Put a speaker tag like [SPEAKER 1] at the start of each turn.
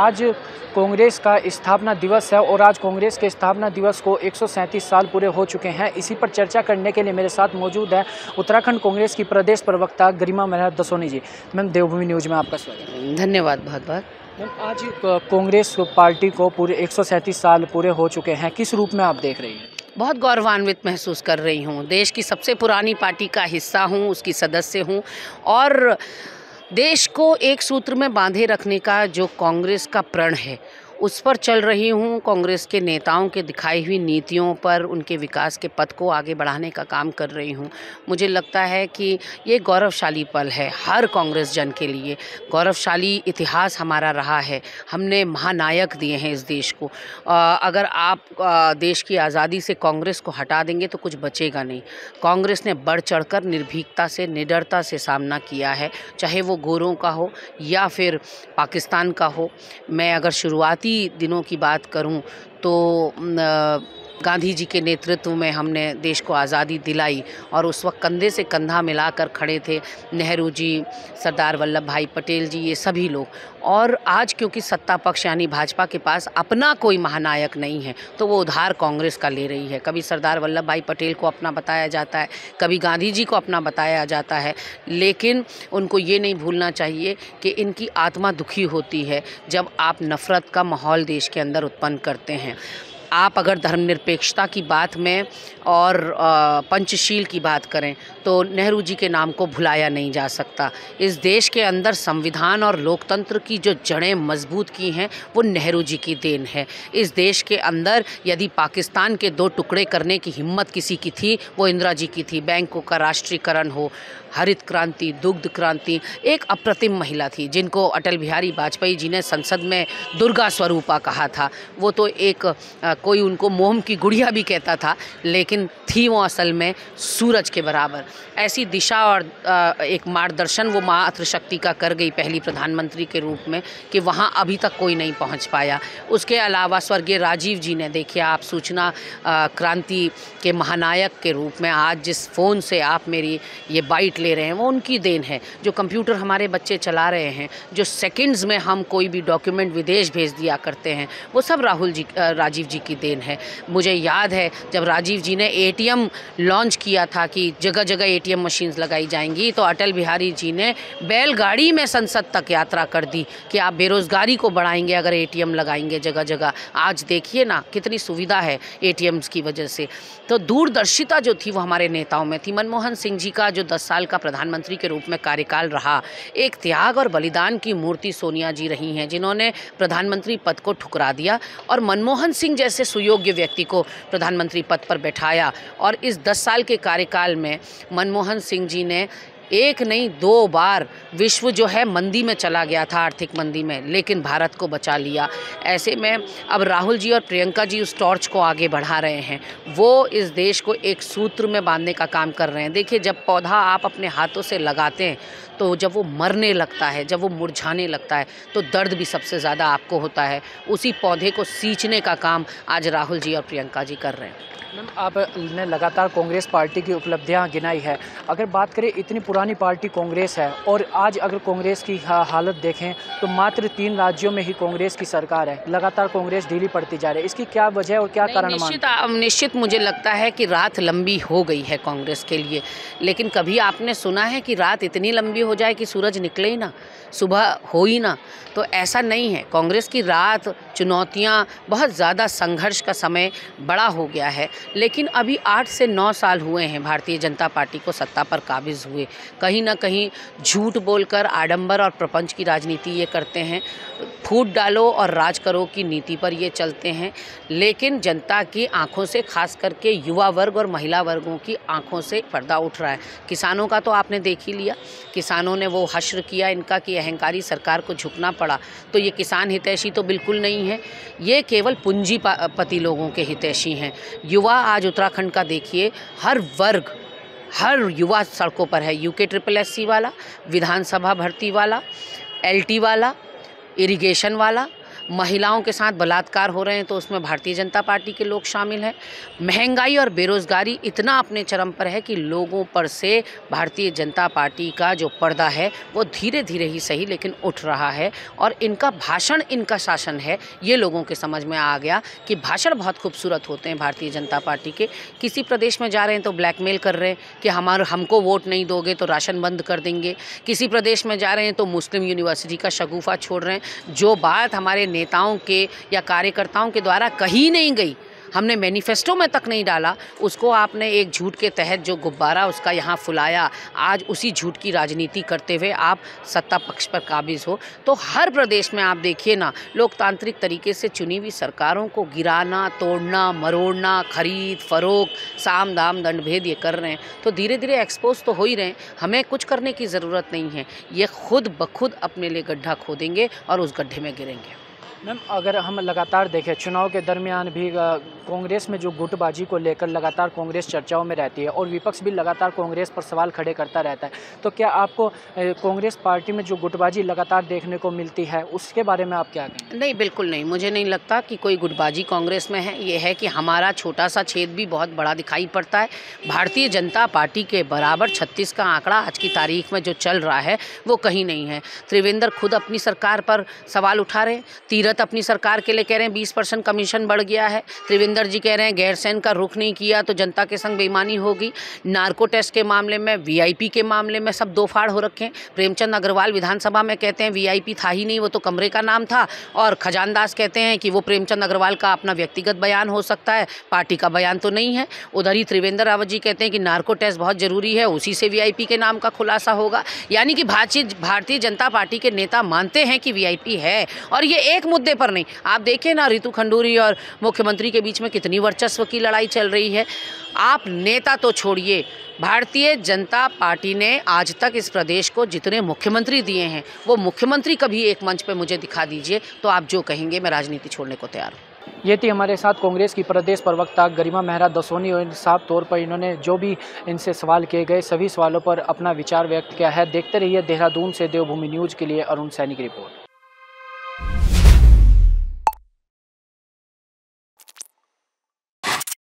[SPEAKER 1] आज कांग्रेस का स्थापना दिवस है और आज कांग्रेस के स्थापना दिवस को 137 साल पूरे हो चुके हैं। इसी पर चर्चा करने के लिए मेरे साथ मौजूद है उत्तराखंड कांग्रेस की प्रदेश प्रवक्ता गरिमा मेहरा दसोनी जी। मैम, देवभूमि न्यूज़ में आपका स्वागत है।
[SPEAKER 2] धन्यवाद बहुत बहुत।
[SPEAKER 1] मैम, आज कांग्रेस पार्टी को पूरे 137 साल पूरे हो चुके हैं, किस रूप में आप देख रही हैं?
[SPEAKER 2] बहुत गौरवान्वित महसूस कर रही हूँ। देश की सबसे पुरानी पार्टी का हिस्सा हूँ, उसकी सदस्य हूँ और देश को एक सूत्र में बांधे रखने का जो कांग्रेस का प्रण है उस पर चल रही हूँ। कांग्रेस के नेताओं के दिखाई हुई नीतियों पर उनके विकास के पथ को आगे बढ़ाने का काम कर रही हूँ। मुझे लगता है कि ये गौरवशाली पल है हर कांग्रेस जन के लिए। गौरवशाली इतिहास हमारा रहा है, हमने महानायक दिए हैं इस देश को। अगर आप देश की आज़ादी से कांग्रेस को हटा देंगे तो कुछ बचेगा नहीं। कांग्रेस ने बढ़ चढ़कर निर्भीकता से, निडरता से सामना किया है, चाहे वो गोरों का हो या फिर पाकिस्तान का हो। मैं अगर शुरुआती दिनों की बात करूं तो गांधी जी के नेतृत्व में हमने देश को आज़ादी दिलाई और उस वक्त कंधे से कंधा मिलाकर खड़े थे नेहरू जी, सरदार वल्लभ भाई पटेल जी, ये सभी लोग। और आज क्योंकि सत्ता पक्ष यानी भाजपा के पास अपना कोई महानायक नहीं है तो वो उधार कांग्रेस का ले रही है। कभी सरदार वल्लभ भाई पटेल को अपना बताया जाता है, कभी गांधी जी को अपना बताया जाता है, लेकिन उनको ये नहीं भूलना चाहिए कि इनकी आत्मा दुखी होती है जब आप नफ़रत का माहौल देश के अंदर उत्पन्न करते हैं। आप अगर धर्मनिरपेक्षता की बात में और पंचशील की बात करें तो नेहरू जी के नाम को भुलाया नहीं जा सकता। इस देश के अंदर संविधान और लोकतंत्र की जो जड़ें मजबूत की हैं वो नेहरू जी की देन है। इस देश के अंदर यदि पाकिस्तान के दो टुकड़े करने की हिम्मत किसी की थी वो इंदिरा जी की थी। बैंकों का राष्ट्रीयकरण हो, हरित क्रांति, दुग्ध क्रांति, एक अप्रतिम महिला थी जिनको अटल बिहारी वाजपेयी जी ने संसद में दुर्गा स्वरूपा कहा था। वो तो एक कोई उनको मोम की गुड़िया भी कहता था, लेकिन थी वो असल में सूरज के बराबर। ऐसी दिशा और एक मार्गदर्शन वो मातृशक्ति का कर गई पहली प्रधानमंत्री के रूप में कि वहाँ अभी तक कोई नहीं पहुँच पाया। उसके अलावा स्वर्गीय राजीव जी ने, देखिए आप सूचना क्रांति के महानायक के रूप में आज जिस फ़ोन से आप मेरी ये बाइट ले रहे हैं वो उनकी देन है। जो कंप्यूटर हमारे बच्चे चला रहे हैं, जो सेकंड्स में हम कोई भी डॉक्यूमेंट विदेश भेज दिया करते हैं, वो सब राजीव जी की देन है। मुझे याद है जब राजीव जी ने एटीएम लॉन्च किया था कि जगह जगह एटीएम मशीन्स लगाई जाएंगी तो अटल बिहारी जी ने बैलगाड़ी में संसद तक यात्रा कर दी कि आप बेरोज़गारी को बढ़ाएंगे अगर एटीएम लगाएंगे जगह जगह। आज देखिए ना कितनी सुविधा है एटीएम्स की वजह से। तो दूरदर्शिता जो थी वो हमारे नेताओं में थी। मनमोहन सिंह जी का जो 10 साल का प्रधानमंत्री के रूप में कार्यकाल रहा, एक त्याग और बलिदान की मूर्ति सोनिया जी रही हैं जिन्होंने प्रधानमंत्री पद को ठुकरा दिया और मनमोहन सिंह जैसे सुयोग्य व्यक्ति को प्रधानमंत्री पद पर बैठाया। और इस 10 साल के कार्यकाल में मनमोहन सिंह जी ने एक नहीं 2 बार विश्व जो है मंदी में चला गया था, आर्थिक मंदी में, लेकिन भारत को बचा लिया। ऐसे में अब राहुल जी और प्रियंका जी उस टॉर्च को आगे बढ़ा रहे हैं। वो इस देश को एक सूत्र में बांधने का काम कर रहे हैं। देखिए, जब पौधा आप अपने हाथों से लगाते हैं तो जब वो मरने लगता है, जब वो मुरझाने लगता है तो दर्द भी सबसे ज़्यादा आपको होता है। उसी पौधे को सींचने का काम आज राहुल जी और प्रियंका जी कर रहे हैं।
[SPEAKER 1] मैम, आपने लगातार कांग्रेस पार्टी की उपलब्धियां गिनाई है। अगर बात करें, इतनी पुरानी पार्टी कांग्रेस है और आज अगर कांग्रेस की हालत देखें तो मात्र 3 राज्यों में ही कांग्रेस की सरकार है। लगातार कांग्रेस ढीली पड़ती जा रही है, इसकी क्या वजह और क्या कारण?
[SPEAKER 2] निश्चित मुझे लगता है कि रात लंबी हो गई है कांग्रेस के लिए। लेकिन कभी आपने सुना है कि रात इतनी लंबी हो जाए कि सूरज निकले ही ना, सुबह हो ही ना? तो ऐसा नहीं है। कांग्रेस की रात, चुनौतियाँ, बहुत ज़्यादा संघर्ष का समय बड़ा हो गया है। लेकिन अभी 8 से 9 साल हुए हैं भारतीय जनता पार्टी को सत्ता पर काबिज हुए। कहीं ना कहीं झूठ बोलकर आडंबर और प्रपंच की राजनीति ये करते हैं, फूट डालो और राज करो की नीति पर ये चलते हैं। लेकिन जनता की आंखों से, खास करके युवा वर्ग और महिला वर्गों की आंखों से पर्दा उठ रहा है। किसानों का तो आपने देख ही लिया, किसानों ने वो हश्र किया इनका कि अहंकारी सरकार को झुकना पड़ा। तो ये किसान हितैषी तो बिल्कुल नहीं है, ये केवल पूंजीपति लोगों के हितैषी हैं। युवा आज उत्तराखंड का देखिए, हर वर्ग, हर युवा सड़कों पर है। UKSSC वाला, विधानसभा भर्ती वाला, LT वाला, इरिगेशन वाला, महिलाओं के साथ बलात्कार हो रहे हैं तो उसमें भारतीय जनता पार्टी के लोग शामिल हैं। महंगाई और बेरोज़गारी इतना अपने चरम पर है कि लोगों पर से भारतीय जनता पार्टी का जो पर्दा है वो धीरे धीरे ही सही लेकिन उठ रहा है। और इनका भाषण इनका शासन है, ये लोगों के समझ में आ गया कि भाषण बहुत खूबसूरत होते हैं भारतीय जनता पार्टी के। किसी प्रदेश में जा रहे हैं तो ब्लैकमेल कर रहे हैं कि हमको वोट नहीं दोगे तो राशन बंद कर देंगे। किसी प्रदेश में जा रहे हैं तो मुस्लिम यूनिवर्सिटी का शगुफा छोड़ रहे हैं। जो बात हमारे नेताओं के या कार्यकर्ताओं के द्वारा कही नहीं गई, हमने मैनिफेस्टो में तक नहीं डाला, उसको आपने एक झूठ के तहत जो गुब्बारा उसका यहाँ फुलाया, आज उसी झूठ की राजनीति करते हुए आप सत्ता पक्ष पर काबिज हो। तो हर प्रदेश में आप देखिए ना, लोकतांत्रिक तरीके से चुनी हुई सरकारों को गिराना, तोड़ना, मरोड़ना, खरीद फरोख्त, साम दाम दंड भेद ये कर रहे हैं। तो धीरे धीरे एक्सपोज तो हो ही रहे हैं, हमें कुछ करने की ज़रूरत नहीं है। ये खुद ब खुद अपने लिए गड्ढा खोदेंगे और उस गड्ढे में गिरेंगे।
[SPEAKER 1] मैम, अगर हम लगातार देखें चुनाव के दरमियान भी कांग्रेस में जो गुटबाजी को लेकर लगातार कांग्रेस चर्चाओं में रहती है और विपक्ष भी लगातार कांग्रेस पर सवाल खड़े करता रहता है, तो क्या आपको कांग्रेस पार्टी में जो गुटबाजी लगातार देखने को मिलती है उसके बारे में आप क्या कहें?
[SPEAKER 2] नहीं, बिल्कुल नहीं, मुझे नहीं लगता कि कोई गुटबाजी कांग्रेस में है। ये है कि हमारा छोटा सा छेद भी बहुत बड़ा दिखाई पड़ता है। भारतीय जनता पार्टी के बराबर 36 का आंकड़ा आज की तारीख में जो चल रहा है वो कहीं नहीं है। त्रिवेंद्र खुद अपनी सरकार पर सवाल उठा रहे हैं, तीरथ अपनी सरकार के लिए कह रहे हैं 20% कमीशन बढ़ गया है। त्रिवेंद्र जी कह रहे हैं गैरसैंण का रुख नहीं किया तो जनता के संग बेईमानी होगी। नार्को टेस्ट के मामले में, वीआईपी के मामले में सब दो फाड़ हो रखे हैं। प्रेमचंद अग्रवाल विधानसभा में कहते हैं वीआईपी था ही नहीं, वो तो कमरे का नाम था। और खजानदास कहते हैं कि वो प्रेमचंद अग्रवाल का अपना व्यक्तिगत बयान हो सकता है, पार्टी का बयान तो नहीं है। उधर ही त्रिवेंद्र रावत जी कहते हैं कि नार्को टेस्ट बहुत ज़रूरी है, उसी से वीआईपी के नाम का खुलासा होगा। यानी कि भारतीय जनता पार्टी के नेता मानते हैं कि वीआईपी है। और ये एक मुद्दे पर नहीं, आप देखिए ना, रितु खंडूरी और मुख्यमंत्री के बीच में कितनी वर्चस्व की लड़ाई चल रही है। आप नेता तो छोड़िए, भारतीय जनता पार्टी ने आज तक इस प्रदेश को जितने मुख्यमंत्री दिए हैं वो मुख्यमंत्री कभी एक मंच पे मुझे दिखा दीजिए, तो आप जो कहेंगे मैं राजनीति छोड़ने को तैयार हूँ।
[SPEAKER 1] ये थी हमारे साथ कांग्रेस की प्रदेश प्रवक्ता गरिमा मेहरा दसोनी, और साफ तौर पर इन्होंने जो भी इनसे सवाल किए गए सभी सवालों पर अपना विचार व्यक्त किया है। देखते रहिए देहरादून से देवभूमि न्यूज़ के लिए अरुण सैनी की रिपोर्ट।